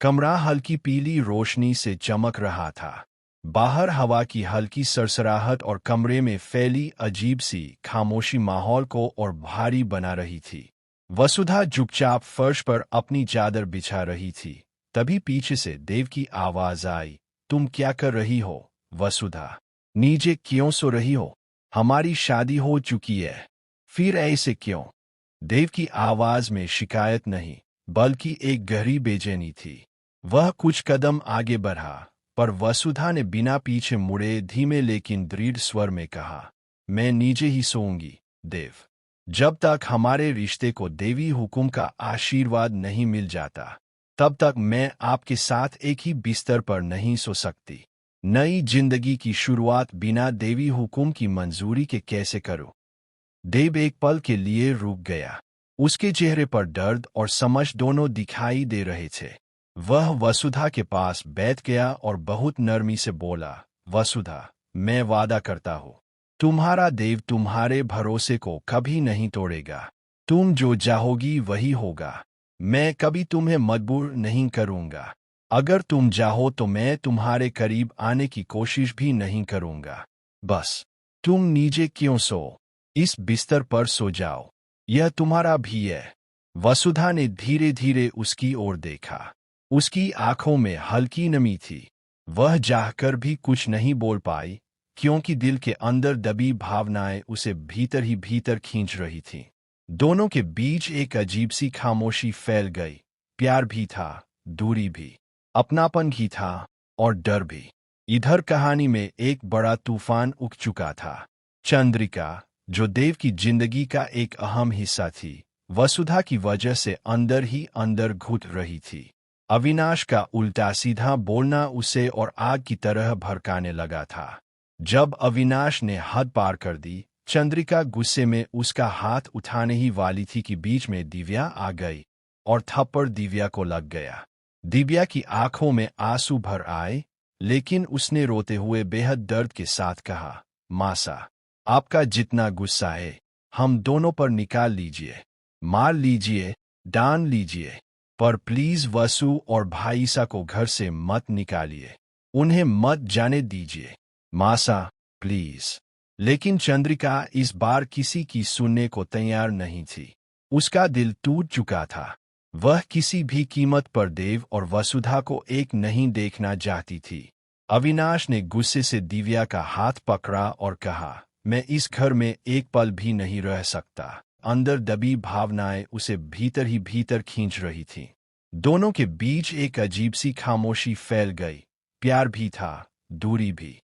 कमरा हल्की पीली रोशनी से चमक रहा था। बाहर हवा की हल्की सरसराहट और कमरे में फैली अजीब सी खामोशी माहौल को और भारी बना रही थी। वसुधा चुपचाप फर्श पर अपनी चादर बिछा रही थी। तभी पीछे से देव की आवाज आई, तुम क्या कर रही हो वसुधा? नीचे क्यों सो रही हो? हमारी शादी हो चुकी है, फिर ऐसे क्यों? देव की आवाज में शिकायत नहीं, बल्कि एक गहरी बेचैनी थी। वह कुछ कदम आगे बढ़ा, पर वसुधा ने बिना पीछे मुड़े धीमे लेकिन दृढ़ स्वर में कहा, मैं नीचे ही सोऊंगी देव। जब तक हमारे रिश्ते को देवी हुकुम का आशीर्वाद नहीं मिल जाता, तब तक मैं आपके साथ एक ही बिस्तर पर नहीं सो सकती। नई जिंदगी की शुरुआत बिना देवी हुकुम की मंजूरी के कैसे करूं? देव एक पल के लिए रुक गया। उसके चेहरे पर दर्द और समझ दोनों दिखाई दे रहे थे। वह वसुधा के पास बैठ गया और बहुत नरमी से बोला, वसुधा, मैं वादा करता हूं, तुम्हारा देव तुम्हारे भरोसे को कभी नहीं तोड़ेगा। तुम जो चाहोगी वही होगा। मैं कभी तुम्हें मजबूर नहीं करूंगा। अगर तुम चाहो तो मैं तुम्हारे करीब आने की कोशिश भी नहीं करूंगा। बस तुम नीचे क्यों सो? इस बिस्तर पर सो जाओ, यह तुम्हारा भी है। वसुधा ने धीरे धीरे उसकी ओर देखा। उसकी आंखों में हल्की नमी थी। वह चाहकर भी कुछ नहीं बोल पाई, क्योंकि दिल के अंदर दबी भावनाएं उसे भीतर ही भीतर खींच रही थीं। दोनों के बीच एक अजीब सी खामोशी फैल गई। प्यार भी था, दूरी भी, अपनापन भी था और डर भी। इधर कहानी में एक बड़ा तूफान उठ चुका था। चंद्रिका, जो देव की जिंदगी का एक अहम हिस्सा थी, वसुधा की वजह से अंदर ही अंदर घुट रही थी। अविनाश का उल्टा सीधा बोलना उसे और आग की तरह भड़काने लगा था। जब अविनाश ने हद पार कर दी, चंद्रिका गुस्से में उसका हाथ उठाने ही वाली थी कि बीच में दिव्या आ गई और थप्पड़ दिव्या को लग गया। दिव्या की आंखों में आंसू भर आए, लेकिन उसने रोते हुए बेहद दर्द के साथ कहा, मासा, आपका जितना गुस्सा है हम दोनों पर निकाल लीजिए, मार लीजिए, डांट लीजिए, पर प्लीज वसु और भाईसा को घर से मत निकालिए। उन्हें मत जाने दीजिए मासा, प्लीज। लेकिन चंद्रिका इस बार किसी की सुनने को तैयार नहीं थी। उसका दिल टूट चुका था। वह किसी भी कीमत पर देव और वसुधा को एक नहीं देखना चाहती थी। अविनाश ने गुस्से से दिव्या का हाथ पकड़ा और कहा, मैं इस घर में एक पल भी नहीं रह सकता। अंदर दबी भावनाएं उसे भीतर ही भीतर खींच रही थीं। दोनों के बीच एक अजीब सी खामोशी फैल गई। प्यार भी था, दूरी भी।